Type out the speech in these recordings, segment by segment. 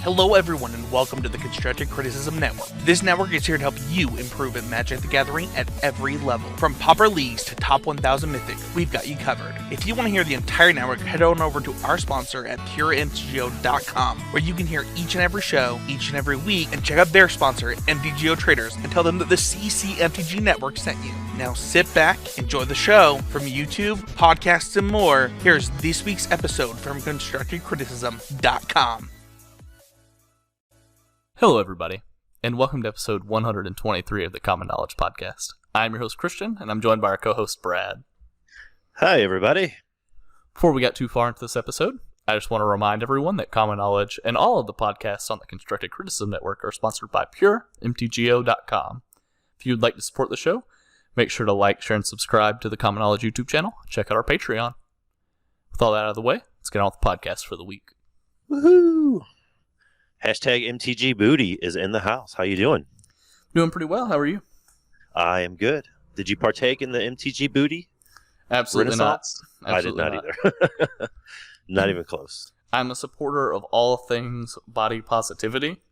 Hello everyone and welcome to the Constructive Criticism Network. This network is here to help you improve at Magic the Gathering at every level. From Pauper Leagues to Top 1000 Mythic, we've got you covered. If you want to hear the entire network, head on over to our sponsor at puremtgo.com, where you can hear each and every show, each and every week, and check out their sponsor, MTGO Traders, and tell them that the CCMTG Network sent you. Now sit back, enjoy the show. From YouTube, podcasts, and more, here's this week's episode from ConstructiveCriticism.com. Hello, everybody, and welcome to episode 123 of the Common Knowledge Podcast. I'm your host, Christian, and I'm joined by our co-host, Brad. Hi, everybody. Before we get too far into this episode, I just want to remind everyone that Common Knowledge and all of the podcasts on the Constructive Criticism Network are sponsored by puremtgo.com. If you'd like to support the show, make sure to like, share, and subscribe to the Common Knowledge YouTube channel. Check out our Patreon. With all that out of the way, let's get on with the podcast for the week. Woohoo! Hashtag MTG Booty is in the house. How you doing? Doing pretty well. How are you? I am good. Did you partake in the MTG Booty? Absolutely not. Absolutely I did not either. Not even close. I'm a supporter of all things body positivity.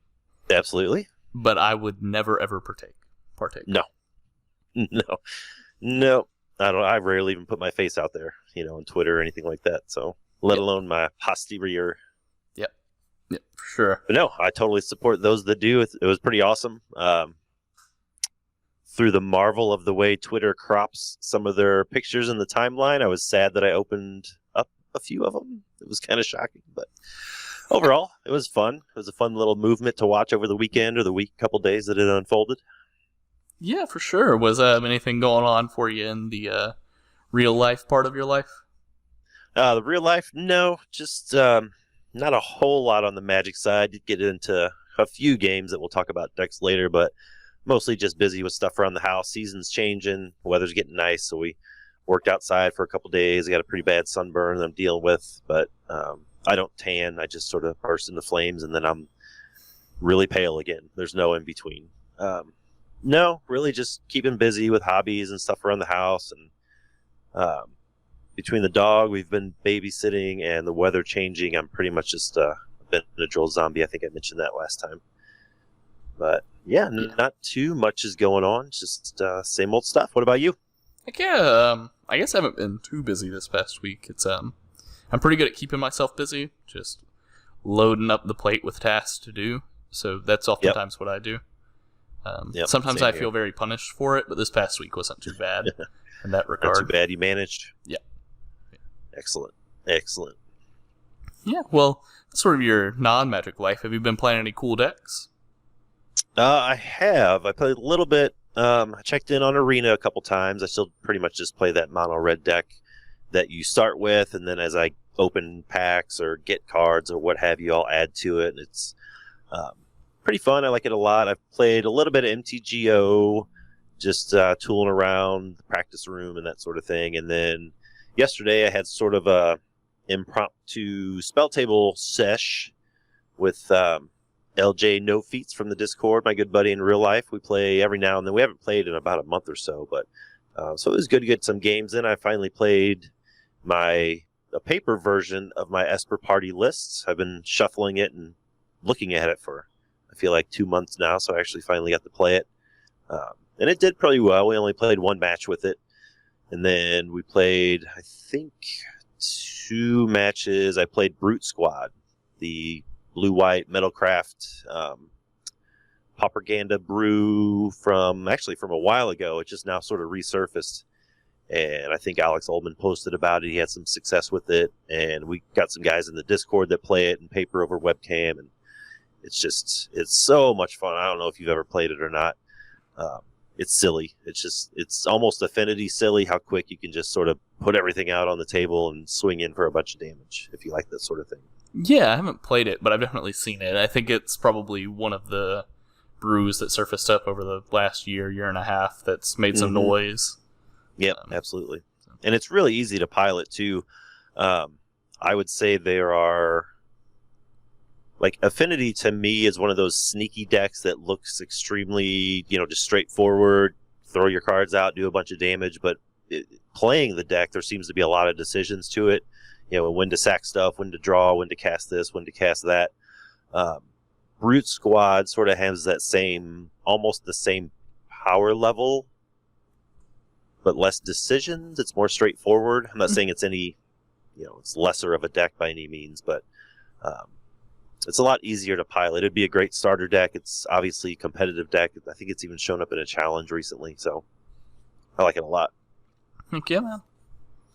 Absolutely. But I would never, ever partake. No. No. I rarely even put my face out there, on Twitter or anything like that. So, let alone my posterior. Yeah, for sure. But no, I totally support those that do. It was pretty awesome. Through the marvel of the way Twitter crops some of their pictures in the timeline, I was sad that I opened up a few of them. It was kind of shocking, but overall, it was fun. It was a fun little movement to watch over the weekend or the couple days that it unfolded. Yeah, for sure. Was anything going on for you in the real life part of your life? The real life? No, just not a whole lot on the Magic side. Did get into a few games that we'll talk about decks later, but mostly just busy with stuff around the house. Season's changing, weather's getting nice, so we worked outside for a couple days. I got a pretty bad sunburn that I'm dealing with, but I don't tan. I just sort of burst into flames, and then I'm really pale again. There's no in between. No, really just keeping busy with hobbies and stuff around the house, and between the dog, we've been babysitting, and the weather changing, I'm pretty much just a Benadryl zombie. I think I mentioned that last time. But, yeah, not too much is going on. Just same old stuff. What about you? Heck yeah, I guess I haven't been too busy this past week. It's I'm pretty good at keeping myself busy, just loading up the plate with tasks to do. So that's oftentimes what I do. Sometimes I feel very punished for it, but this past week wasn't too bad in that regard. Not too bad. You managed? Yeah. Excellent. Yeah, well, that's sort of your non-Magic life. Have you been playing any cool decks? I have. I played a little bit. I checked in on Arena a couple times. I still pretty much just play that mono red deck that you start with, and then as I open packs or get cards or what have you, I'll add to it. It's pretty fun. I like it a lot. I've played a little bit of MTGO, just tooling around the practice room and that sort of thing, and then yesterday I had sort of a impromptu spell table sesh with LJ No Feats from the Discord, my good buddy in real life. We play every now and then. We haven't played in about a month or so, but so it was good to get some games in. I finally played a paper version of my Esper Party lists. I've been shuffling it and looking at it for, I feel like, 2 months now, so I actually finally got to play it. And it did pretty well. We only played one match with it. And then we played, I think, 2 matches. I played Brute Squad, the blue-white Metalcraft propaganda brew from a while ago. It just now sort of resurfaced. And I think Alex Ullman posted about it. He had some success with it. And we got some guys in the Discord that play it in paper over webcam. And it's so much fun. I don't know if you've ever played it or not. It's silly. It's almost Affinity silly how quick you can just sort of put everything out on the table and swing in for a bunch of damage, if you like that sort of thing. Yeah, I haven't played it, but I've definitely seen it. I think it's probably one of the brews that surfaced up over the last year and a half that's made some noise. Yep, absolutely. And it's really easy to pilot, too. I would say there are... Like, Affinity, to me, is one of those sneaky decks that looks extremely, just straightforward, throw your cards out, do a bunch of damage, but playing the deck, there seems to be a lot of decisions to it. When to sack stuff, when to draw, when to cast this, when to cast that. Brute Squad sort of has that almost the same power level, but less decisions. It's more straightforward. I'm not saying it's it's lesser of a deck by any means, but it's a lot easier to pilot. It'd be a great starter deck. It's obviously a competitive deck. I think it's even shown up in a challenge recently, so I like it a lot. Thank you, man.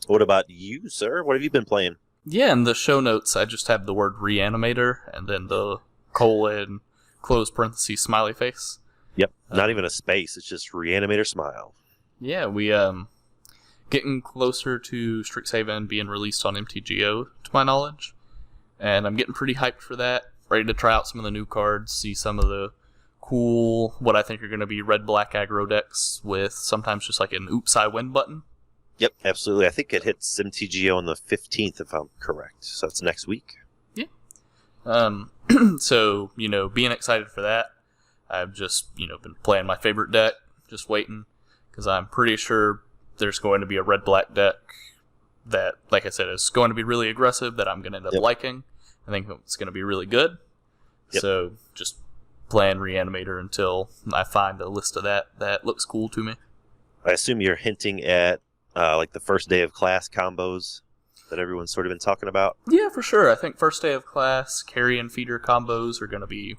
What about you, sir? What have you been playing? Yeah, in the show notes, I just have the word Reanimator and then the colon, close parentheses, smiley face. Yep, not even a space. It's just Reanimator Smile. Yeah, we getting closer to Strixhaven being released on MTGO, to my knowledge. And I'm getting pretty hyped for that. Ready to try out some of the new cards, see some of the cool, what I think are going to be red-black aggro decks with sometimes just like an oops, I win button. Yep, absolutely. I think it hits MTGO on the 15th, if I'm correct. So it's next week. Yeah. So, being excited for that. I've just, been playing my favorite deck, just waiting, because I'm pretty sure there's going to be a red-black deck that, like I said, is going to be really aggressive that I'm going to end up liking. I think it's going to be really good. Yep. So just playing Reanimator until I find a list of that looks cool to me. I assume you're hinting at like the first day of class combos that everyone's sort of been talking about. Yeah, for sure. I think first day of class, carry and feeder combos are going to be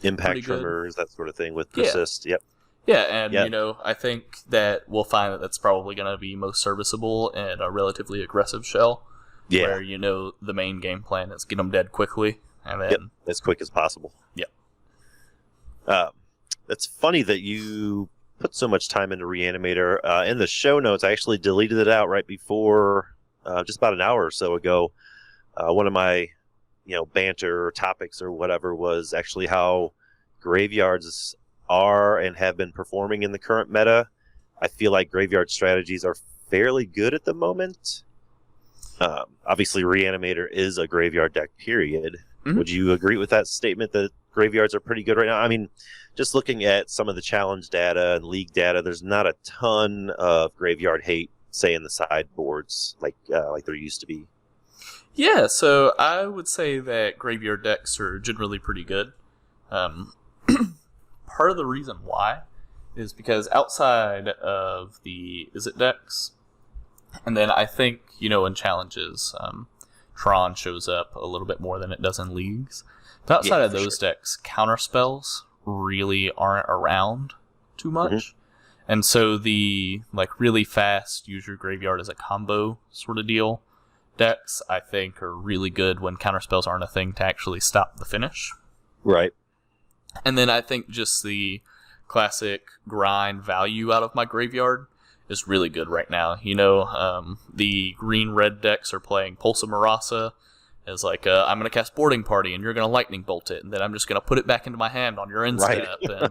impact trimmers, that sort of thing with persist. Yep. Yeah, and I think that we'll find that that's probably going to be most serviceable in a relatively aggressive shell. Yeah. Where the main game plan is get them dead quickly, and then as quick as possible. Yep. It's funny that you put so much time into Reanimator. In the show notes, I actually deleted it out right before, just about an hour or so ago. One of my, banter topics or whatever was actually how graveyards are and have been performing in the current meta. I feel like graveyard strategies are fairly good at the moment. Obviously, Reanimator is a graveyard deck, period. Mm-hmm. Would you agree with that statement that graveyards are pretty good right now? I mean, just looking at some of the challenge data and league data, there's not a ton of graveyard hate, say, in the sideboards like there used to be. Yeah, so I would say that graveyard decks are generally pretty good. Part of the reason why is because outside of the Izzet decks, and then I think, in challenges, Tron shows up a little bit more than it does in leagues. But outside of those decks, counter spells really aren't around too much. Mm-hmm. And so the really fast use your graveyard as a combo sort of deal decks, I think, are really good when counter spells aren't a thing to actually stop the finish. Right. And then I think just the classic grind value out of my graveyard is really good right now. The green-red decks are playing Pulse of Marasa as I'm going to cast Boarding Party, and you're going to Lightning Bolt it, and then I'm just going to put it back into my hand on your end step. And,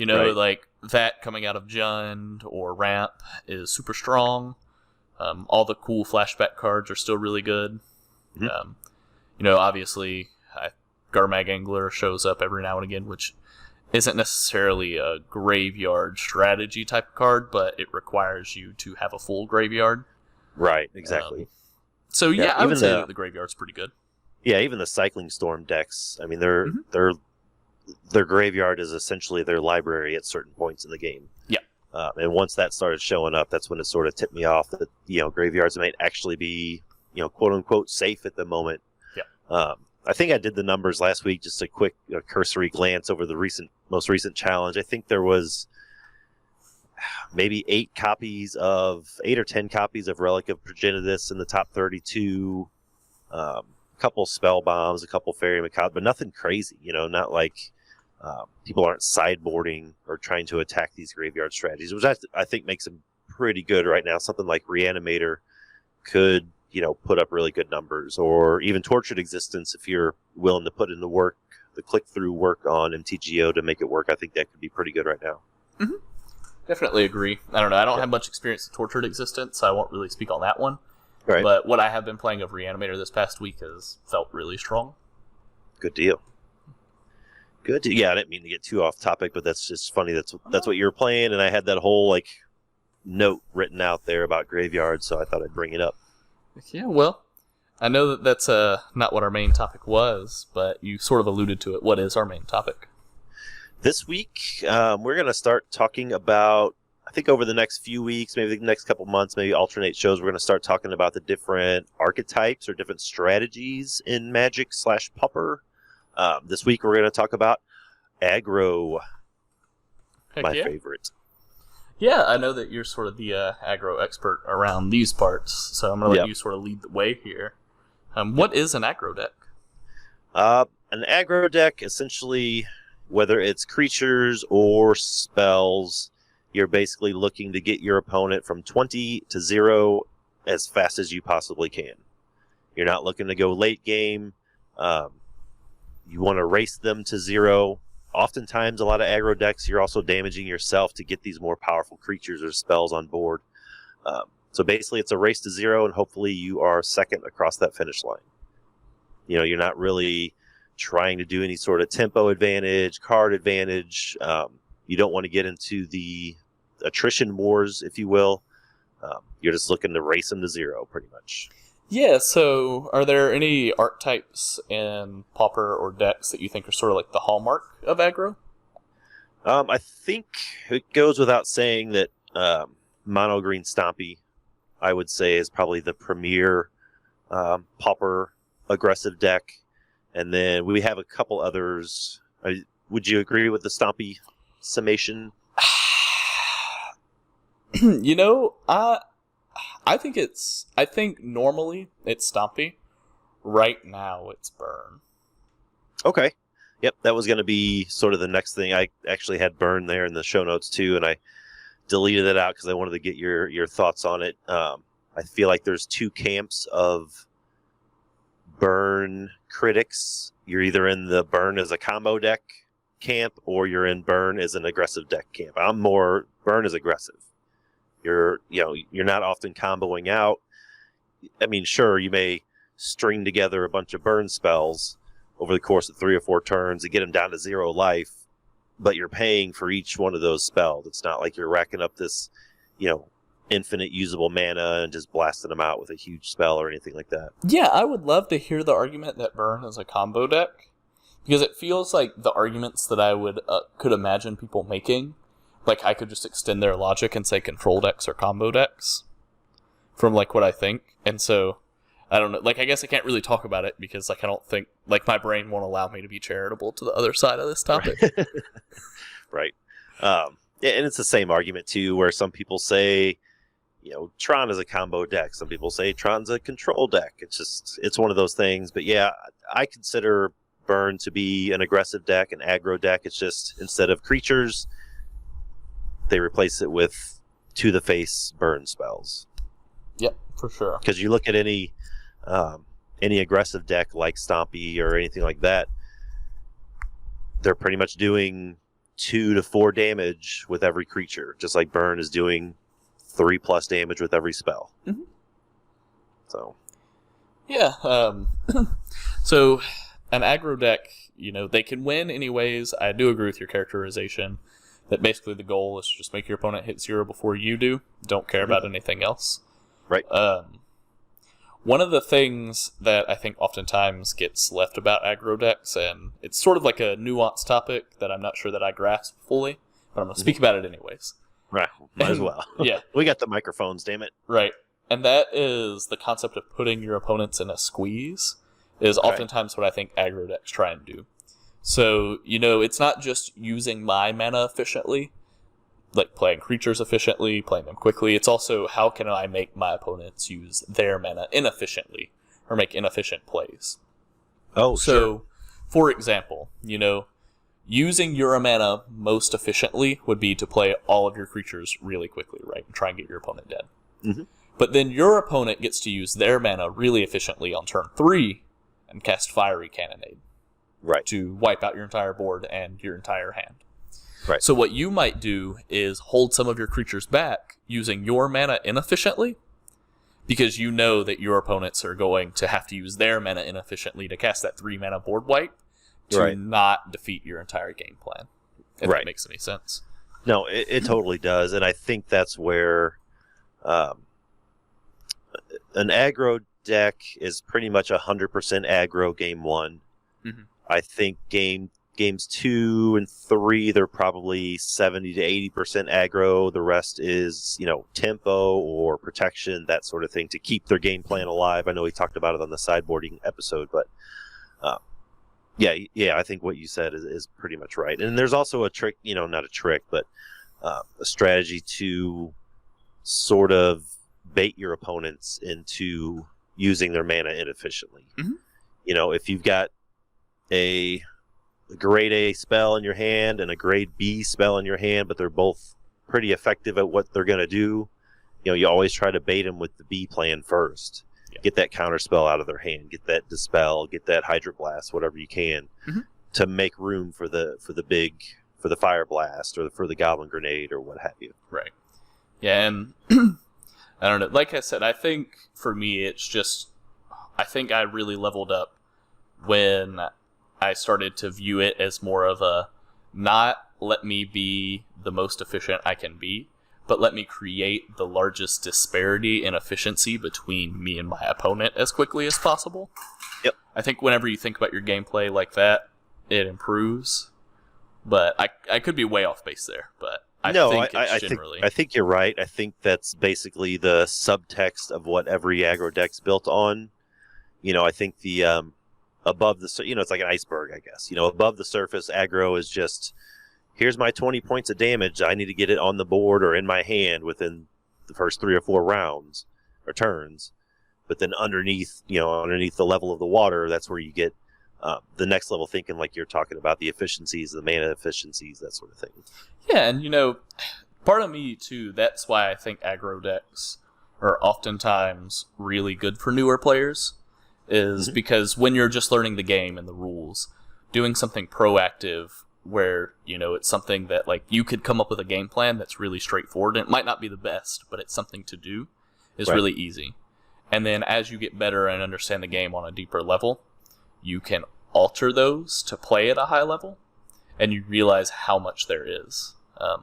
right. That coming out of Jund or Ramp is super strong. All the cool flashback cards are still really good. Mm-hmm. Obviously, Garmag Angler shows up every now and again, which isn't necessarily a graveyard strategy type of card, but it requires you to have a full graveyard. Right, exactly. I would say that the graveyard's pretty good. Yeah, even the Cycling Storm decks, I mean, their graveyard is essentially their library at certain points in the game. Yeah. And once that started showing up, that's when it sort of tipped me off that, graveyards might actually be, quote unquote, safe at the moment. Yeah. I think I did the numbers last week, just a quick cursory glance over the most recent challenge. I think there was maybe 8 or 10 copies of Relic of Progenitus in the top 32, a couple spell bombs, a couple Fairy Macabre, but nothing crazy, not like people aren't sideboarding or trying to attack these graveyard strategies, which I think makes them pretty good right now. Something like Reanimator could put up really good numbers, or even Tortured Existence if you're willing to put in the work, the click-through work on MTGO to make it work. I think that could be pretty good right now. Mm-hmm. Definitely agree. I don't know. I don't have much experience with Tortured Existence, so I won't really speak on that one. Right. But what I have been playing of Reanimator this past week has felt really strong. Good deal. Yeah, I didn't mean to get too off topic, but that's just funny. That's what you were playing, and I had that whole note written out there about graveyards, so I thought I'd bring it up. Yeah, well, I know that that's not what our main topic was, but you sort of alluded to it. What is our main topic? This week, we're going to start talking about, I think over the next few weeks, maybe the next couple months, maybe alternate shows, we're going to start talking about the different archetypes or different strategies in Magic/Pauper. This week, we're going to talk about Aggro, my favorite. Yeah, I know that you're sort of the aggro expert around these parts, so I'm going to let you sort of lead the way here. What is an aggro deck? An aggro deck, essentially, whether it's creatures or spells, you're basically looking to get your opponent from 20 to 0 as fast as you possibly can. You're not looking to go late game. You want to race them to 0. Oftentimes, a lot of aggro decks, you're also damaging yourself to get these more powerful creatures or spells on board. So basically, it's a race to 0, and hopefully you are second across that finish line. You know, you're not really trying to do any sort of tempo advantage, card advantage. You don't want to get into the attrition wars, if you will. You're just looking to race them to 0, pretty much. Yeah, so are there any archetypes in Pauper or decks that you think are sort of like the hallmark of aggro? I think it goes without saying that Mono Green Stompy, I would say, is probably the premier Pauper aggressive deck. And then we have a couple others. Would you agree with the Stompy summation? You know, I think normally it's Stompy. Right now it's Burn. Okay. Yep, that was going to be sort of the next thing. I actually had Burn there in the show notes too, and I deleted it out because I wanted to get your thoughts on it. I feel like there's two camps of Burn critics. You're either in the Burn as a combo deck camp, or you're in Burn as an aggressive deck camp. I'm more Burn as aggressive. You're not often comboing out. I mean, sure, you may string together a bunch of burn spells over the course of 3 or 4 turns and get them down to 0 life, but you're paying for each one of those spells. It's not like you're racking up this, infinite usable mana and just blasting them out with a huge spell or anything like that. Yeah, I would love to hear the argument that Burn is a combo deck, because it feels like the arguments that I would could imagine people making. Like, I could just extend their logic and say control decks or combo decks from, what I think. And so, I don't know. I guess I can't really talk about it because, I don't think, my brain won't allow me to be charitable to the other side of this topic. Right. Yeah, and it's the same argument, too, where some people say, Tron is a combo deck. Some people say Tron's a control deck. It's one of those things. But, yeah, I consider Burn to be an aggressive deck, an aggro deck. It's just, instead of creatures, they replace it with to-the-face burn spells. Yep, for sure. Because you look at any aggressive deck like Stompy or anything like that, they're pretty much doing 2 to 4 damage with every creature, just like Burn is doing 3+ damage with every spell. Mm-hmm. So, yeah. So, an aggro deck, they can win anyways. I do agree with your characterization that basically the goal is to just make your opponent hit 0 before you do. Don't care about anything else. Right. One of the things that I think oftentimes gets left about aggro decks, and it's sort of like a nuanced topic that I'm not sure that I grasp fully, but I'm going to speak about it anyways. Right. Might as well. Yeah. We got the microphones, damn it. Right. And that is the concept of putting your opponents in a squeeze is oftentimes what I think aggro decks try and do. So, it's not just using my mana efficiently, like playing creatures efficiently, playing them quickly. It's also how can I make my opponents use their mana inefficiently or make inefficient plays. Oh, so, sure. For example, using your mana most efficiently would be to play all of your creatures really quickly, right? And try and get your opponent dead. Mm-hmm. But then your opponent gets to use their mana really efficiently on turn 3 and cast Fiery Cannonade. Right. To wipe out your entire board and your entire hand. Right. So what you might do is hold some of your creatures back using your mana inefficiently, because you know that your opponents are going to have to use their mana inefficiently to cast that 3 mana board wipe to not defeat your entire game plan. If that makes any sense. No, it totally does. And I think that's where an aggro deck is pretty much 100% aggro game 1. Mhm. I think games 2 and 3, they're probably 70 to 80% aggro. The rest is, tempo or protection, that sort of thing, to keep their game plan alive. I know we talked about it on the sideboarding episode, but I think what you said is pretty much right. And there's also a trick, not a trick, but a strategy to sort of bait your opponents into using their mana inefficiently. Mhm. If you've got a grade A spell in your hand and a grade B spell in your hand, but they're both pretty effective at what they're going to do, you always try to bait them with the B plan first. Yeah. Get that counter spell out of their hand, get that Dispel, get that Hydroblast, whatever you can, to make room for the Fire Blast or for the Goblin Grenade or what have you. Right. Yeah, and I don't know. Like I said, I think for me, it's just, I think I really leveled up when I started to view it as more of a, not let me be the most efficient I can be, but let me create the largest disparity in efficiency between me and my opponent as quickly as possible. Yep. I think whenever you think about your gameplay like that, it improves. But I could be way off base there, but I think you're right. I think that's basically the subtext of what every aggro deck's built on. I think the above the, it's like an iceberg, I guess. Above the surface, aggro is just, here's my 20 points of damage. I need to get it on the board or in my hand within the first 3 or 4 rounds or turns. But then underneath the level of the water, that's where you get the next level thinking, like you're talking about, the efficiencies, the mana efficiencies, that sort of thing. Yeah, and part of me too, that's why I think aggro decks are oftentimes really good for newer players, is because when you're just learning the game and the rules, doing something proactive where, it's something that, like, you could come up with a game plan that's really straightforward, and it might not be the best, but it's something to do, is really easy. And then as you get better and understand the game on a deeper level, you can alter those to play at a high level, and you realize how much there is.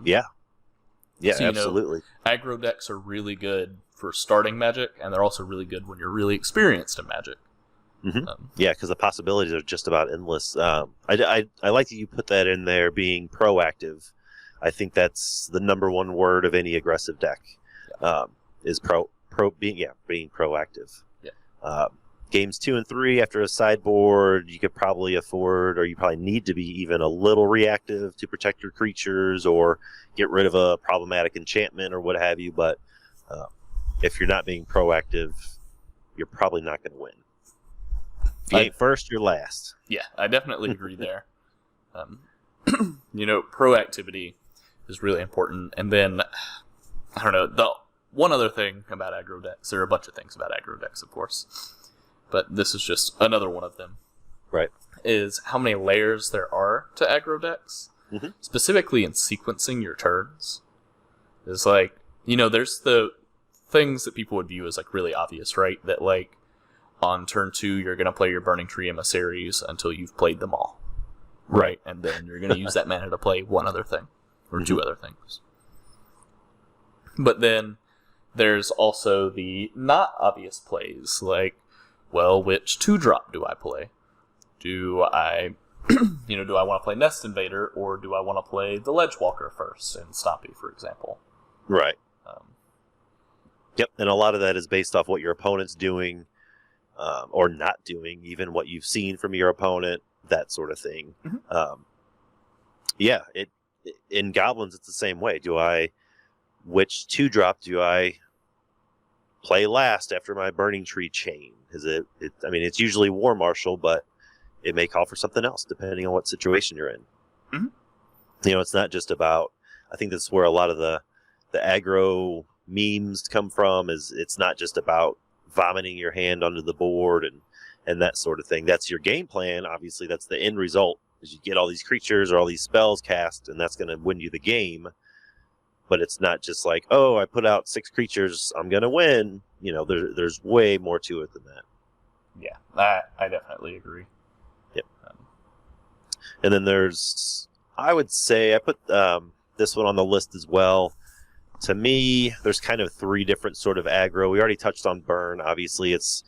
Yeah, so, absolutely. Aggro decks are really good for starting Magic, and they're also really good when you're really experienced in Magic. Because the possibilities are just about endless. I like that you put that in there, being proactive. I think that's the number one word of any aggressive deck. Is being proactive. Yeah. Games 2 and 3 after a sideboard, you could probably afford, or you probably need to be even a little reactive to protect your creatures or get rid of a problematic enchantment or what have you. But if you're not being proactive, you're probably not going to win. If you ain't first, you're last. Yeah, I definitely agree there. Proactivity is really important. And then, I don't know, the one other thing about aggro decks, there are a bunch of things about aggro decks, of course, but this is just another one of them. Right. Is how many layers there are to aggro decks, specifically in sequencing your turns. It's like, there's the things that people would view as, like, really obvious, right? That, like, on turn 2, you're going to play your Burning Tree Emissaries until you've played them all. Right. And then you're going to use that mana to play one other thing, or 2 other things. But then there's also the not obvious plays, like, well, which 2-drop do I play? Do I want to play Nest Invader, or do I want to play the Ledgewalker first in Stompy, for example? Right. Yep, and a lot of that is based off what your opponent's doing, or not doing, even what you've seen from your opponent, that sort of thing. In Goblins, it's the same way. Which 2-drop do I play last after my Burning Tree chain? It's usually War Marshal, but it may call for something else depending on what situation you're in. It's not just about, I think this is where a lot of the aggro memes come from, is it's not just about vomiting your hand onto the board and that sort of thing. That's your game plan. Obviously, that's the end result, is you get all these creatures or all these spells cast, and that's going to win you the game. But it's not just like, oh, I put out 6 creatures, I'm going to win. There's way more to it than that. Yeah, I definitely agree. Yep. And then there's, I would say, I put this one on the list as well. To me, there's kind of 3 different sort of aggro. We already touched on burn. Obviously, it's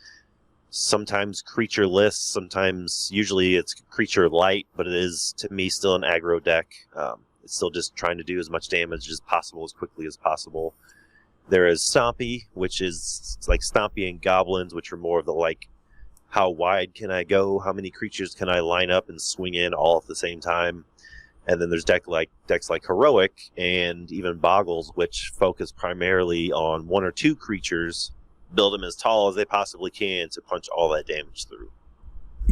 sometimes creature-less, sometimes, usually it's creature light, but it is, to me, still an aggro deck. It's still just trying to do as much damage as possible, as quickly as possible. There is Stompy, which is like Stompy and Goblins, which are more of the like, how wide can I go? How many creatures can I line up and swing in all at the same time? And then there's decks like Heroic and even Boggles, which focus primarily on 1 or 2 creatures, build them as tall as they possibly can to punch all that damage through.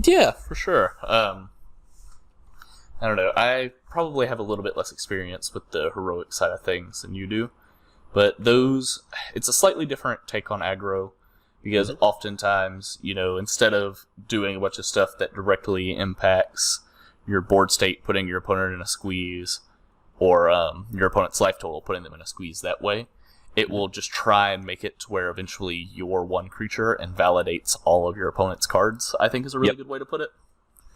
Yeah, for sure. I don't know. I probably have a little bit less experience with the heroic side of things than you do. But it's a slightly different take on aggro, because oftentimes, instead of doing a bunch of stuff that directly impacts your board state, putting your opponent in a squeeze, or your opponent's life total, putting them in a squeeze that way, it will just try and make it to where eventually you're one creature and validates all of your opponent's cards, I think is a really good way to put it.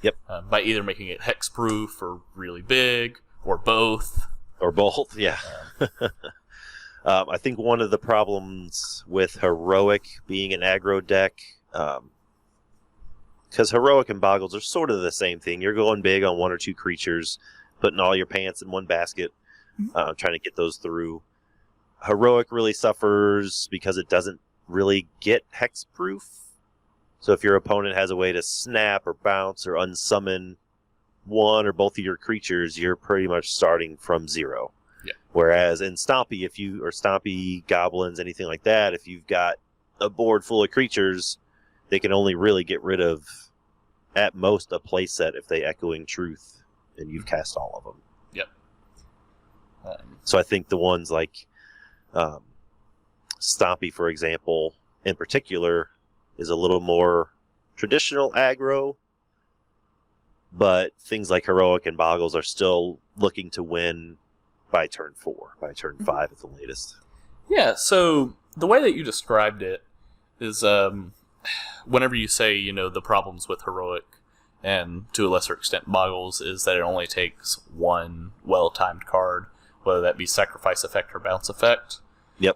Yep. By either making it hexproof or really big, or both. Or both, yeah. I think one of the problems with Heroic being an aggro deck, because Heroic and Boggles are sort of the same thing. You're going big on 1 or 2 creatures, putting all your pants in one basket, trying to get those through. Heroic really suffers because it doesn't really get hexproof. So if your opponent has a way to snap or bounce or unsummon 1 or both of your creatures, you're pretty much starting from 0. Yeah. Whereas in Stompy, Stompy, Goblins, anything like that, if you've got a board full of creatures, they can only really get rid of, at most, a playset if they Echoing Truth, and you've cast all of them. Yep. So I think the ones like Stompy, for example, in particular, is a little more traditional aggro, but things like Heroic and Boggles are still looking to win by turn 4, by turn 5 at the latest. Yeah, so the way that you described it is whenever you say, the problems with Heroic, and to a lesser extent Boggles, is that it only takes 1 well-timed card, whether that be Sacrifice Effect or Bounce Effect,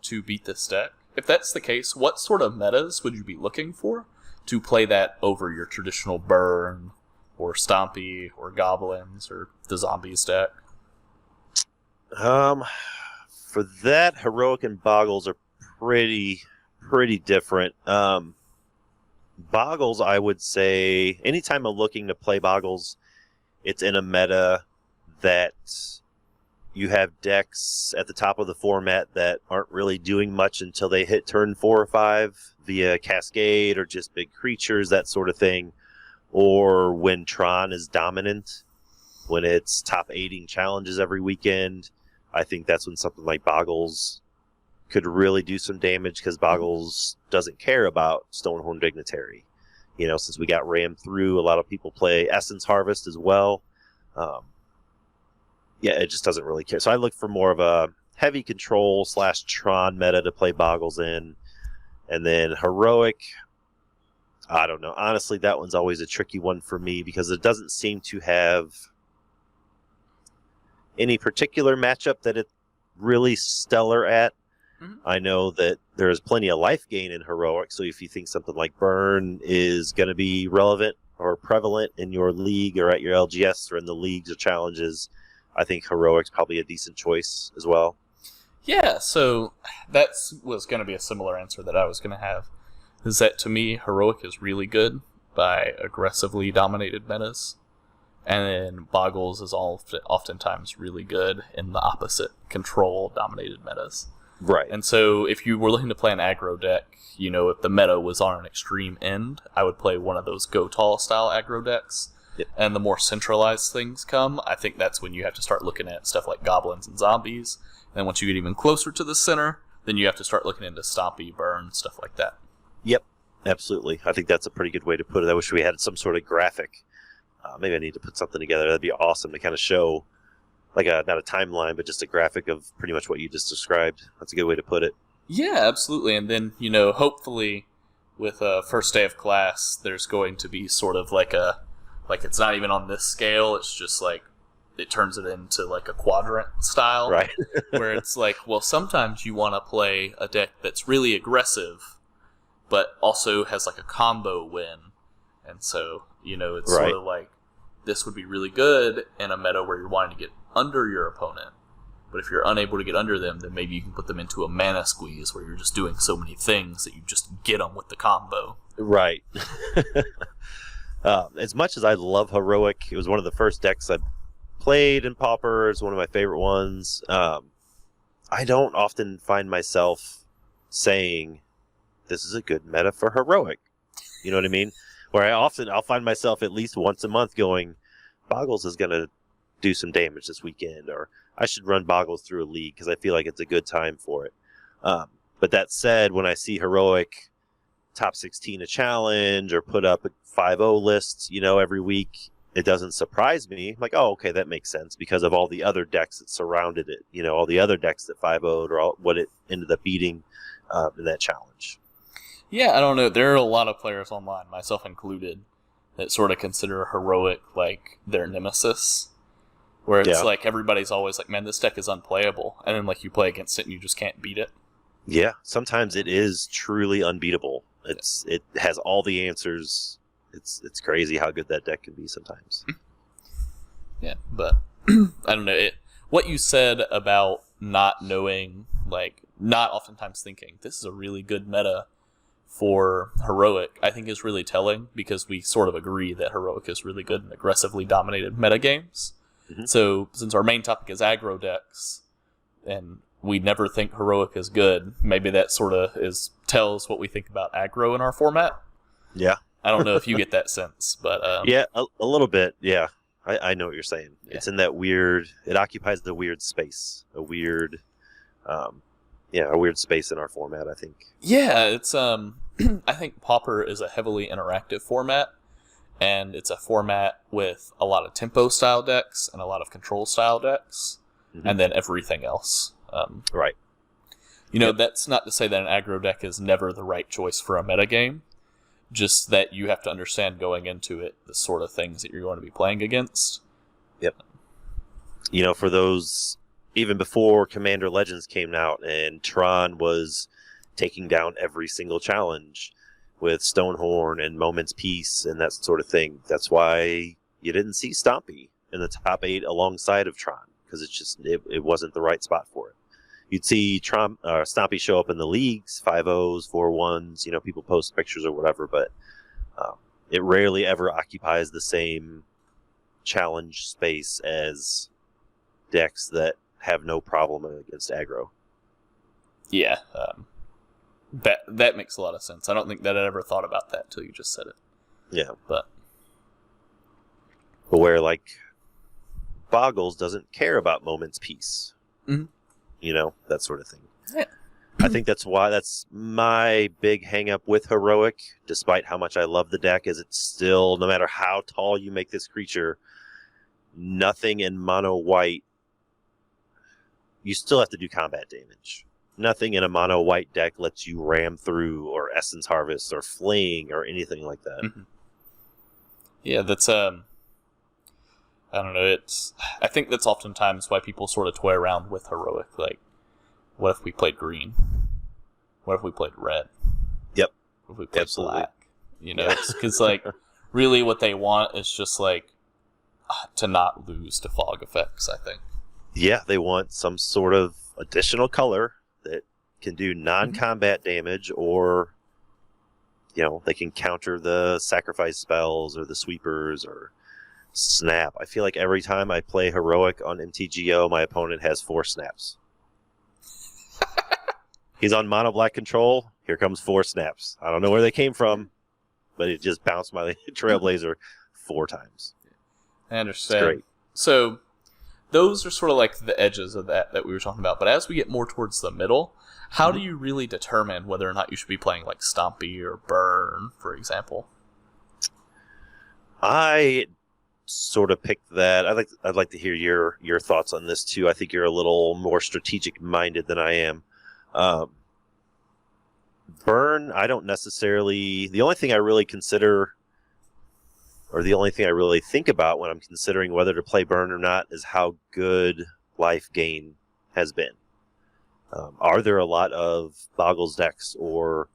to beat this deck. If that's the case, what sort of metas would you be looking for to play that over your traditional Burn, or Stompy, or Goblins, or the Zombies deck? For that, Heroic and Boggles are pretty different. Boggles, I would say, anytime I'm looking to play Boggles, it's in a meta that you have decks at the top of the format that aren't really doing much until they hit turn 4 or 5 via Cascade or just big creatures, that sort of thing. Or when Tron is dominant, when it's top 8ing challenges every weekend, I think that's when something like Boggles could really do some damage, because Boggles doesn't care about Stonehorn Dignitary. Since we got rammed through, a lot of people play Essence Harvest as well. It just doesn't really care. So I look for more of a heavy control / Tron meta to play Boggles in. And then Heroic, I don't know. Honestly, that one's always a tricky one for me, because it doesn't seem to have any particular matchup that it's really stellar at. I know that there's plenty of life gain in Heroic, so if you think something like Burn is going to be relevant or prevalent in your league or at your LGS or in the leagues or challenges, I think Heroic's probably a decent choice as well. Yeah, so that was going to be a similar answer that I was going to have, is that to me, Heroic is really good by aggressively dominated metas, and then Boggles is oftentimes really good in the opposite, control-dominated metas. Right. And so if you were looking to play an aggro deck, if the meta was on an extreme end, I would play one of those Go Tall style aggro decks. Yep. And the more centralized things come, I think that's when you have to start looking at stuff like Goblins and Zombies. And then once you get even closer to the center, then you have to start looking into Stompy, Burn, stuff like that. Yep, absolutely. I think that's a pretty good way to put it. I wish we had some sort of graphic. Maybe I need to put something together. That'd be awesome to kind of show, like not a timeline, but just a graphic of pretty much what you just described. That's a good way to put it. Yeah, absolutely. And then, hopefully with first day of class, there's going to be sort of like it's not even on this scale. It's just like, it turns it into like a quadrant style. Right. Where it's like, well, sometimes you want to play a deck that's really aggressive, but also has like a combo win. And so, it's Right. sort of like this would be really good in a meta where you're wanting to get under your opponent. But if you're unable to get under them, then maybe you can put them into a mana squeeze where you're just doing so many things that you just get them with the combo. Right. As much as I love Heroic, it was one of the first decks I played in Pauper. It's one of my favorite ones. I don't often find myself saying, this is a good meta for Heroic. You know what I mean? Where I'll find myself at least once a month going, Boggles is going to do some damage this weekend, or I should run Boggles through a league because I feel like it's a good time for it. But that said, when I see Heroic top 16 a challenge or put up 5-0 lists, every week, it doesn't surprise me. I'm like, oh, okay, that makes sense because of all the other decks that surrounded it. All the other decks that 5-0'd or what it ended up beating in that challenge. Yeah, I don't know. There are a lot of players online, myself included, that sort of consider Heroic like their nemesis. Where it's like everybody's always like, man, this deck is unplayable. And then like you play against it and you just can't beat it. Yeah, sometimes it is truly unbeatable. It has all the answers. It's crazy how good that deck can be sometimes. Yeah, but I don't know. What you said about not knowing, like not oftentimes thinking, this is a really good meta for Heroic, I think is really telling because we sort of agree that Heroic is really good in aggressively dominated meta games. Mm-hmm. So since our main topic is aggro decks, and we never think Heroic is good, maybe that sort of tells what we think about aggro in our format. Yeah. I don't know if you get that sense, but... yeah, a little bit, yeah. I know what you're saying. Yeah. It's in that weird... It occupies the weird space. A weird space in our format, I think. Yeah, it's... I think Pauper is a heavily interactive format, and it's a format with a lot of tempo-style decks and a lot of control-style decks, and then everything else. Right. That's not to say that an aggro deck is never the right choice for a metagame, just that you have to understand going into it the sort of things that you're going to be playing against. Yep. For those, even before Commander Legends came out and Tron was taking down every single challenge with Stonehorn and Moment's Peace and that sort of thing, that's why you didn't see Stompy in the top 8 alongside of Tron, because it wasn't the right spot for it. You'd see Stompy show up in the leagues, 5-0s, 4-1s, people post pictures or whatever, but it rarely ever occupies the same challenge space as decks that have no problem against aggro. Yeah, that makes a lot of sense. I don't think that I ever thought about that until you just said it. Yeah. But where, like, Boggles doesn't care about Moment's Peace. Mm-hmm. That sort of thing. Yeah. I think that's my big hang-up with Heroic, despite how much I love the deck, is it's still, no matter how tall you make this creature, nothing in mono white, you still have to do combat damage. Nothing in a mono white deck lets you ram through or Essence Harvest or Fling or anything like that. Mm-hmm. Yeah, that's I don't know, I think that's oftentimes why people sort of toy around with Heroic, like, what if we played green? What if we played red? Yep. What if we played Absolutely. black? It's because, like, really what they want is just, like, to not lose to fog effects, I think. Yeah, they want some sort of additional color that can do non-combat damage, or, they can counter the sacrifice spells or the sweepers or snap. I feel like every time I play Heroic on MTGO, my opponent has 4 snaps. He's on mono black control. Here comes 4 snaps. I don't know where they came from, but it just bounced my Trailblazer 4 times. I understand. It's great. So those are sort of like the edges of that we were talking about. But as we get more towards the middle, how do you really determine whether or not you should be playing like Stompy or Burn, for example? I sort of picked that. I'd like to hear your thoughts on this too. I think you're a little more strategic minded than I am. Burn, I don't necessarily. The only thing I really consider, or the only thing I really think about when I'm considering whether to play Burn or not, is how good life gain has been. Are there a lot of Boggles decks or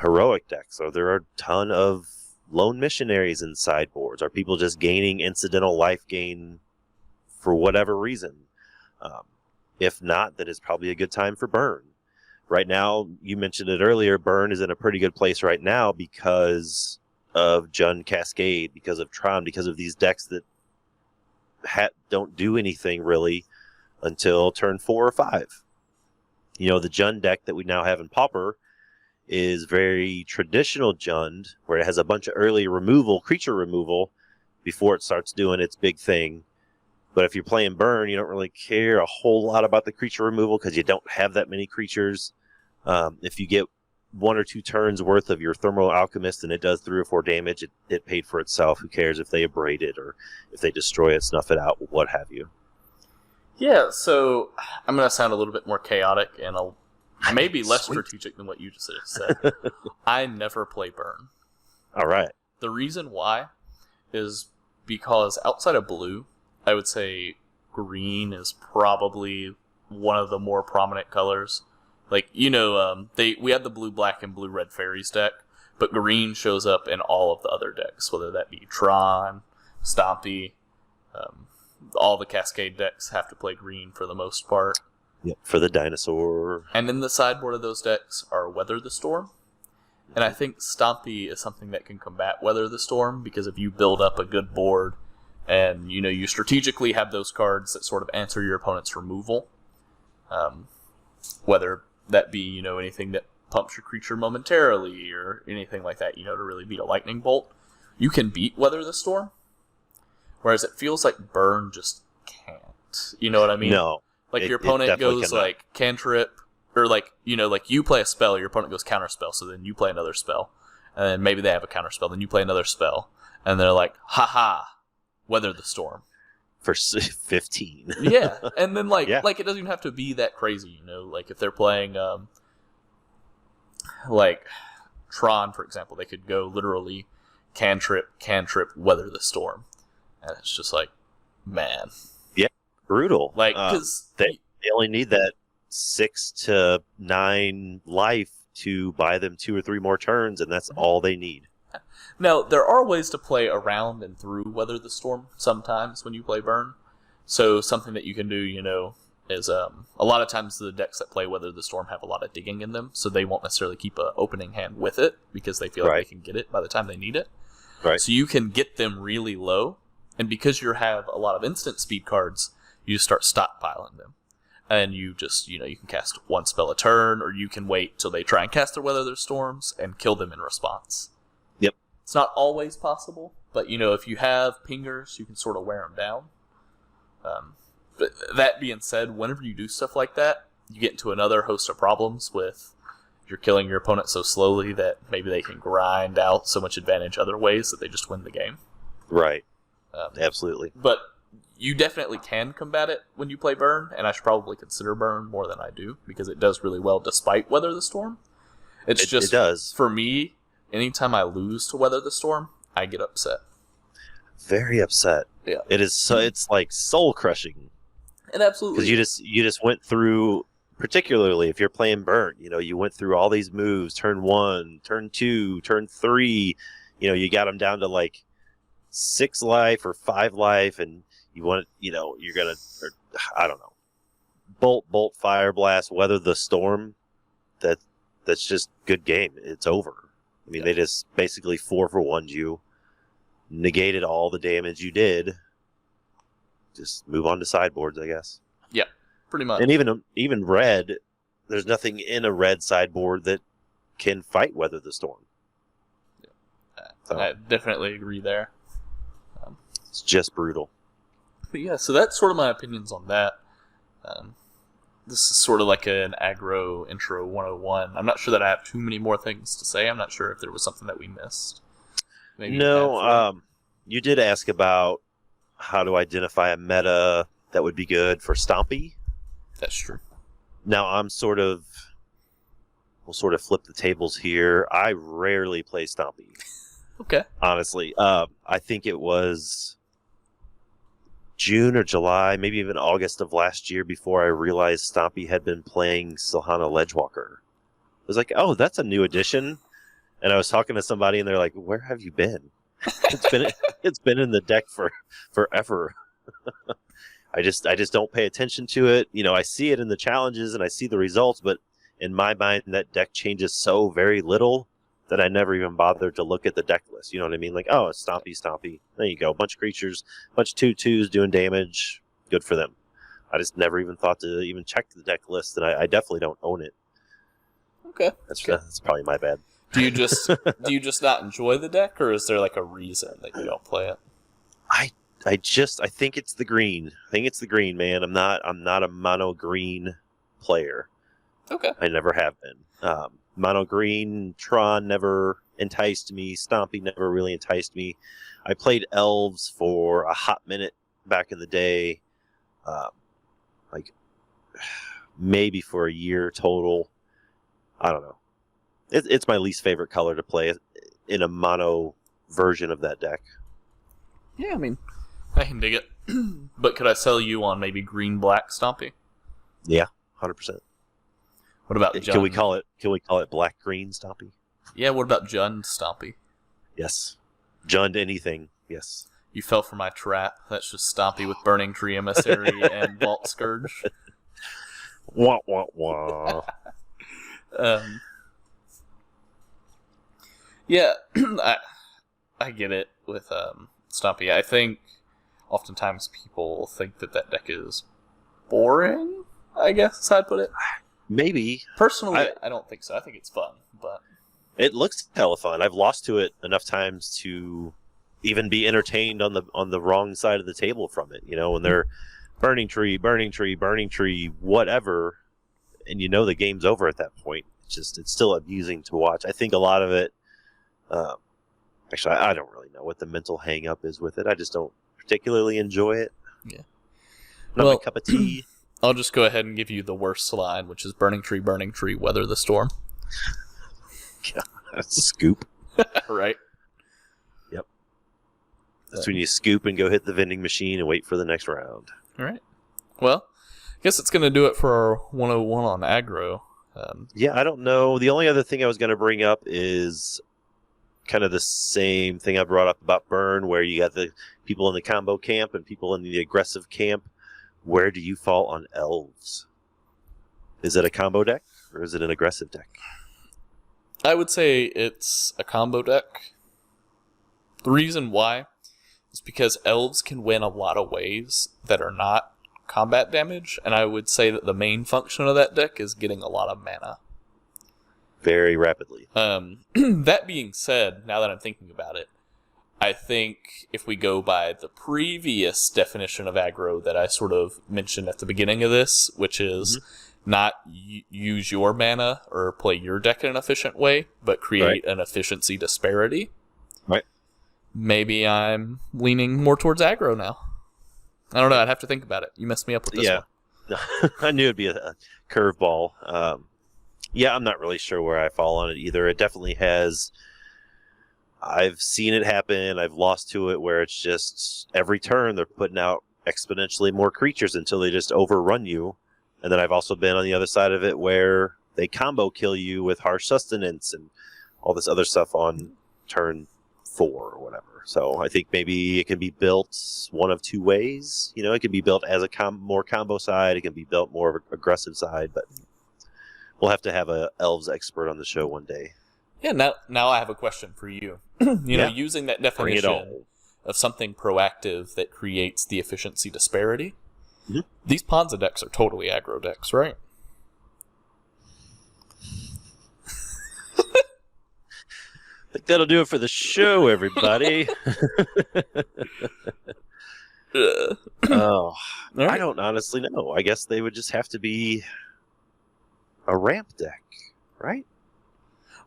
heroic decks? Are there a ton of lone missionaries in sideboards? Are people just gaining incidental life gain for whatever reason? If not, then it's probably a good time for burn. Right now, you mentioned it earlier, burn is in a pretty good place right now because of Jund Cascade, because of Tron, because of these decks that don't do anything really until turn 4 or 5. The Jund deck that we now have in Pauper is very traditional Jund, where it has a bunch of early creature removal, before it starts doing its big thing. But if you're playing burn, you don't really care a whole lot about the creature removal because you don't have that many creatures. If you get 1 or 2 turns worth of your Thermal Alchemist and it does 3 or 4 damage, it paid for itself. Who cares if they abrade it or if they destroy it, snuff it out, what have you. Yeah, so I'm going to sound a little bit more chaotic and maybe less strategic than what you just said. I never play burn. All right. The reason why is because outside of blue, I would say green is probably one of the more prominent colors. Like, we had the blue, black, and blue, red fairies deck, but green shows up in all of the other decks, whether that be Tron, Stompy. All the Cascade decks have to play green for the most part. Yep, for the dinosaur. And in the sideboard of those decks are Weather the Storm. And I think Stompy is something that can combat Weather the Storm, because if you build up a good board and you strategically have those cards that sort of answer your opponent's removal, whether that be anything that pumps your creature momentarily or anything like that, to really beat a lightning bolt, you can beat Weather the Storm. Whereas it feels like burn just can't. You know what I mean? No. Like your opponent goes cannot. like cantrip, or like you play a spell, your opponent goes counter spell, so then you play another spell, and then maybe they have a counter spell, then you play another spell, and they're like, haha, Weather the Storm. For 15. Yeah, and then like it doesn't even have to be that crazy, like if they're playing like Tron, for example, they could go literally cantrip, Weather the Storm. And it's just like, man. Yeah, brutal. Like, because they only need that 6 to 9 life to buy them 2 or 3 more turns, and that's all they need. Now, there are ways to play around and through Weather the Storm sometimes when you play burn. So something that you can do, is a lot of times the decks that play Weather the Storm have a lot of digging in them, so they won't necessarily keep an opening hand with it because they feel like they can get it by the time they need it. Right. So you can get them really low. And because you have a lot of instant speed cards, you just start stockpiling them. And you just, you can cast 1 spell a turn, or you can wait till they try and cast their Weather their Storms and kill them in response. Yep. It's not always possible, but, if you have pingers, you can sort of wear them down. But that being said, whenever you do stuff like that, you get into another host of problems with you're killing your opponent so slowly that maybe they can grind out so much advantage other ways that they just win the game. Right. Absolutely. But you definitely can combat it when you play burn, and I should probably consider burn more than I do, because it does really well despite Weather the Storm. It does. For me, anytime I lose to Weather the Storm, I get upset. Very upset. Yeah. It is so, it's like soul crushing. It absolutely because you just went through, particularly if you're playing burn, you went through all these moves, turn 1, turn 2, turn 3, you got them down to like 6 life or 5 life, and you want, you're gonna, I don't know, bolt, fire blast, Weather the Storm. That's just good game. It's over. I mean, they just basically 4-for-1'd you, negated all the damage you did. Just move on to sideboards, I guess. Yeah, pretty much. And even red, there's nothing in a red sideboard that can fight Weather the Storm. Yeah. I definitely agree there. It's just brutal. But yeah, so that's sort of my opinions on that. This is sort of like an Aggro Intro 101. I'm not sure that I have too many more things to say. I'm not sure if there was something that we missed. Maybe you did ask about how to identify a meta that would be good for Stompy. That's true. Now we'll sort of flip the tables here. I rarely play Stompy. Okay. Honestly, I think it was June or July, maybe even August of last year, before I realized Stompy had been playing Silhana Ledgewalker. I was like, oh, that's a new addition. And I was talking to somebody, and they're like, "Where have you been?" It's been in the deck for forever. I just don't pay attention to it. I see it in the challenges and I see the results, but in my mind, that deck changes so very little that I never even bothered to look at the deck list. You know what I mean? Like, oh, it's Stompy. There you go. Bunch of creatures, bunch of 2/2s doing damage. Good for them. I just never even thought to even check the deck list, and I definitely don't own it. Okay. That's probably my bad. Do you just not enjoy the deck, or is there like a reason that you don't play it? I think it's the green. I think it's the green, man. I'm not a mono green player. Okay. I never have been. Mono green, Tron never enticed me. Stompy never really enticed me. I played elves for a hot minute back in the day, like maybe for a year total. I don't know. It's my least favorite color to play in a mono version of that deck. Yeah, I mean, I can dig it. But could I sell you on maybe green-black Stompy? Yeah, 100%. What about Jund? Can we call it black green Stompy? Yeah, what about Jund Stompy? Yes. Jund anything. Yes. You fell for my trap. That's just Stompy with Burning Tree Emissary and Vault Scourge. Wah, wah, wah. Yeah, I get it with Stompy. I think oftentimes people think that deck is boring, I guess I'd put it. Maybe. Personally, I don't think so. I think it's fun, but it looks hella fun. I've lost to it enough times to even be entertained on the wrong side of the table from it. When they're burning tree, whatever, and the game's over at that point. It's still amusing to watch. I think a lot of it. Actually, I don't really know what the mental hang-up is with it. I just don't particularly enjoy it. Yeah. Not my cup of tea. I'll just go ahead and give you the worst line, which is Burning Tree, Weather the Storm. Yeah, that's a scoop. Right? Yep. That's when you scoop and go hit the vending machine and wait for the next round. All right. Well, I guess it's going to do it for our 101 on Aggro. Yeah, I don't know. The only other thing I was going to bring up is kind of the same thing I brought up about Burn, where you got the people in the combo camp and people in the aggressive camp. Where do you fall on elves? Is it a combo deck or is it an aggressive deck? I would say it's a combo deck. The reason why is because elves can win a lot of ways that are not combat damage, and I would say that the main function of that deck is getting a lot of mana. Very rapidly. That being said, now that I'm thinking about it, I think if we go by the previous definition of aggro that I sort of mentioned at the beginning of this, which is not use your mana or play your deck in an efficient way, but create an efficiency disparity. Right. Maybe I'm leaning more towards aggro now. I don't know. I'd have to think about it. You messed me up with this one. I knew it'd be a curveball. I'm not really sure where I fall on it either. It definitely has... I've seen it happen. I've lost to it where it's just every turn they're putting out exponentially more creatures until they just overrun you. And then I've also been on the other side of it where they combo kill you with Harsh Sustenance and all this other stuff on turn 4 or whatever. So I think maybe it can be built one of two ways. It can be built as a more combo side. It can be built more of an aggressive side. But we'll have to have a elves expert on the show one day. Yeah, now I have a question for you. Using that definition of something proactive that creates the efficiency disparity, these Ponza decks are totally aggro decks, right? I think that'll do it for the show, everybody. Right. I don't honestly know. I guess they would just have to be a ramp deck, right?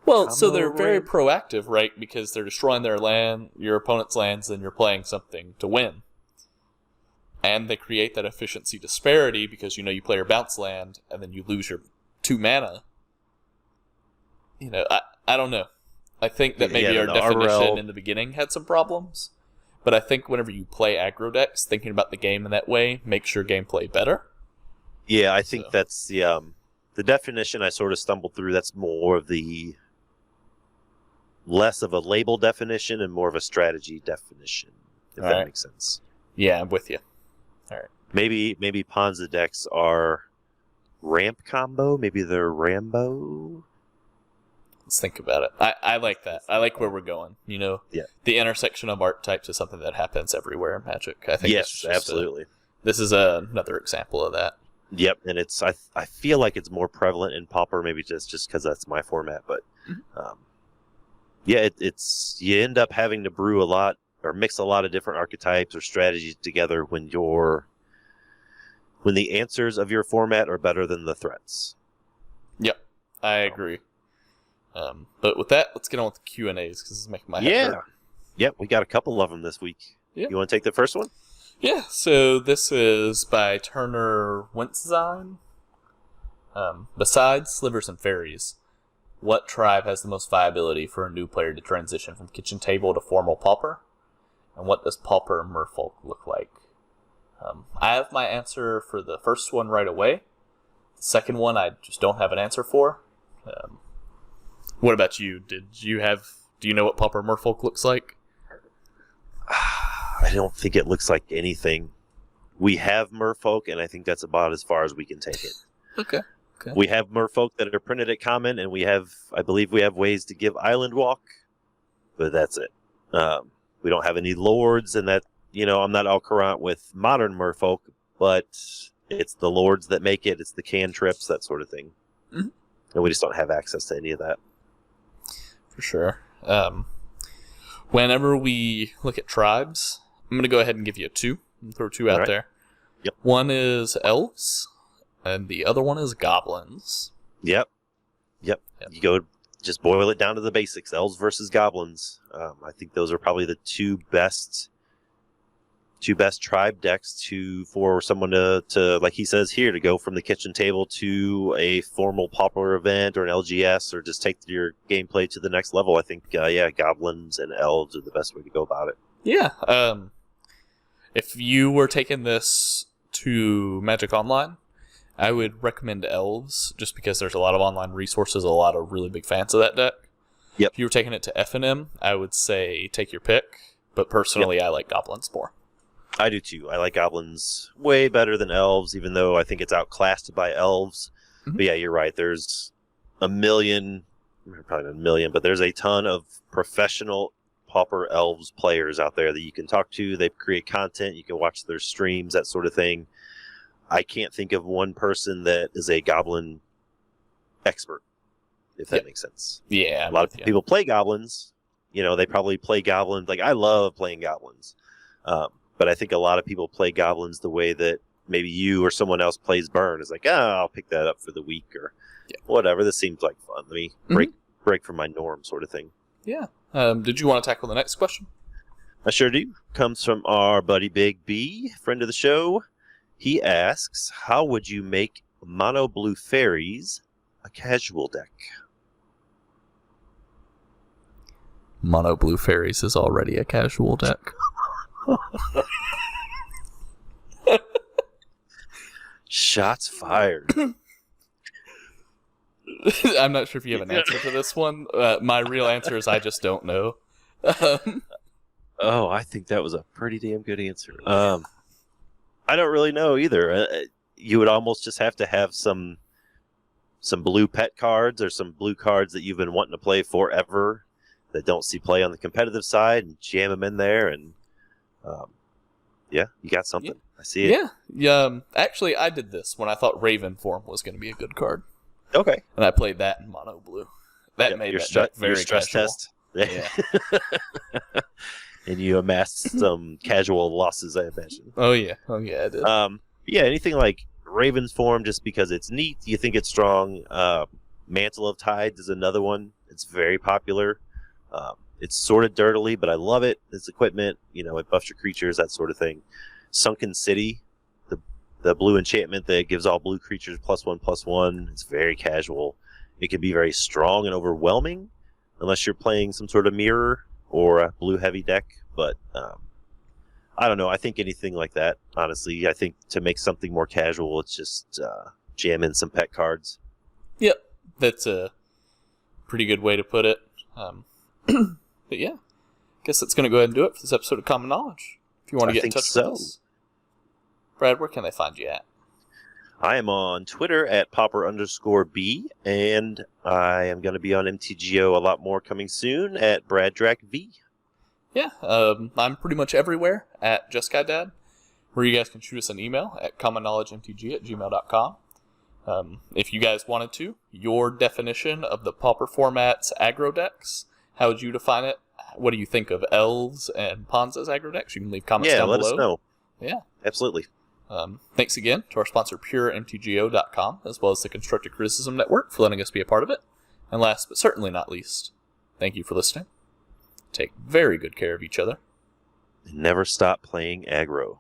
Well, so they're very proactive, right? Because they're destroying your opponent's lands, and you're playing something to win. And they create that efficiency disparity because you play your bounce land, and then you lose your 2 mana. I don't know. I think that maybe our definition in the beginning had some problems. But I think whenever you play aggro decks, thinking about the game in that way makes your gameplay better. Yeah, I think that's the definition I sort of stumbled through. That's more of the less of a label definition and more of a strategy definition, if that makes sense. Yeah, I'm with you. All right. Maybe Ponza decks are ramp combo. Maybe they're Rambo. Let's think about it. I like that. I like where we're going. The intersection of archetypes is something that happens everywhere in Magic. I think yes, absolutely. This is another example of that. Yep, and it's I feel like it's more prevalent in Pauper, maybe just because that's my format. But it's you end up having to brew a lot or mix a lot of different archetypes or strategies together when the answers of your format are better than the threats. Yep, I agree. But with that, let's get on with the Q&As because this is making my head hurt. Yep, we got a couple of them this week. Yep. You want to take the first one? Yeah, so this is by Turner Wentzine. Besides Slivers and Fairies, what tribe has the most viability for a new player to transition from Kitchen Table to formal Pauper? And what does Pauper Merfolk look like? I have my answer for the first one right away. The second one I just don't have an answer for. What about you? Do you know what Pauper Merfolk looks like? I don't think it looks like anything. We have Merfolk, and I think that's about as far as we can take it. Okay. We have Merfolk that are printed at common, and I believe we have ways to give Island Walk, but that's it. We don't have any lords, and that, I'm not au courant with modern Merfolk, but it's the lords that make it. It's the cantrips, that sort of thing. Mm-hmm. And we just don't have access to any of that. For sure. Whenever we look at tribes, I'm going to go ahead and give you two. Throw two out there. Yep. One is elves, and the other one is goblins. Yep. You go just boil it down to the basics. Elves versus goblins. I think those are probably the two best tribe decks for someone to, like he says here, to go from the kitchen table to a formal Pauper event or an LGS, or just take your gameplay to the next level. I think, goblins and elves are the best way to go about it. Yeah. If you were taking this to Magic Online, I would recommend elves, just because there's a lot of online resources, a lot of really big fans of that deck. Yep. If you were taking it to F&M, I would say take your pick, but personally I like goblins more. I do too. I like goblins way better than elves, even though I think it's outclassed by elves. Mm-hmm. But yeah, you're right. There's probably not a million, but there's a ton of professional Pauper elves players out there that you can talk to. They create content. You can watch their streams, that sort of thing. I can't think of one person that is a goblin expert, if that makes sense. Yeah. A lot of people play goblins. They probably play goblins. Like, I love playing goblins. But I think a lot of people play goblins the way that maybe you or someone else plays Burn. It's like, I'll pick that up for the week or whatever. This seems like fun. Let me break from my norm, sort of thing. Yeah. Did you want to tackle the next question? I sure do. Comes from our buddy Big B, friend of the show. He asks, how would you make Mono Blue Fairies a casual deck? Mono Blue Fairies is already a casual deck. Shots fired. I'm not sure if you have an answer to this one. My real answer is I just don't know. I think that was a pretty damn good answer. I don't really know either. You would almost just have to have some blue pet cards or some blue cards that you've been wanting to play forever that don't see play on the competitive side, and jam them in there, and you got something. I see it. Yeah. Actually, I did this when I thought Raven Form was going to be a good card. Okay. And I played that in Mono Blue. That made that deck very stress casual. Test. Yeah. And you amassed some casual losses, I imagine. Oh yeah, I did. Anything like Raven's Form, just because it's neat, you think it's strong. Mantle of Tides is another one. It's very popular. It's sort of dirtily, but I love it. It's equipment, it buffs your creatures, that sort of thing. Sunken City, the blue enchantment that gives all blue creatures +1/+1. It's very casual. It can be very strong and overwhelming, unless you're playing some sort of mirror or a blue heavy deck. But I don't know. I think anything like that, honestly. I think to make something more casual, it's just jam in some pet cards. Yep, that's a pretty good way to put it. But yeah, guess that's going to go ahead and do it for this episode of Common Knowledge. If you want to get in touch with us, Brad, where can they find you at? I am on Twitter at Popper_B, and I am going to be on MTGO a lot more coming soon at BradDrackV. Yeah, I'm pretty much everywhere at JustGuyDad, where you guys can shoot us an email at commonknowledgemtg@gmail.com. If you guys wanted to, your definition of the Pauper format's aggro decks, how would you define it? What do you think of Elves and Ponza's aggro decks? You can leave comments down below. Yeah, let us know. Yeah. Absolutely. Thanks again to our sponsor, PureMTGO.com, as well as the Constructive Criticism Network for letting us be a part of it. And last but certainly not least, thank you for listening. Take very good care of each other. And never stop playing aggro.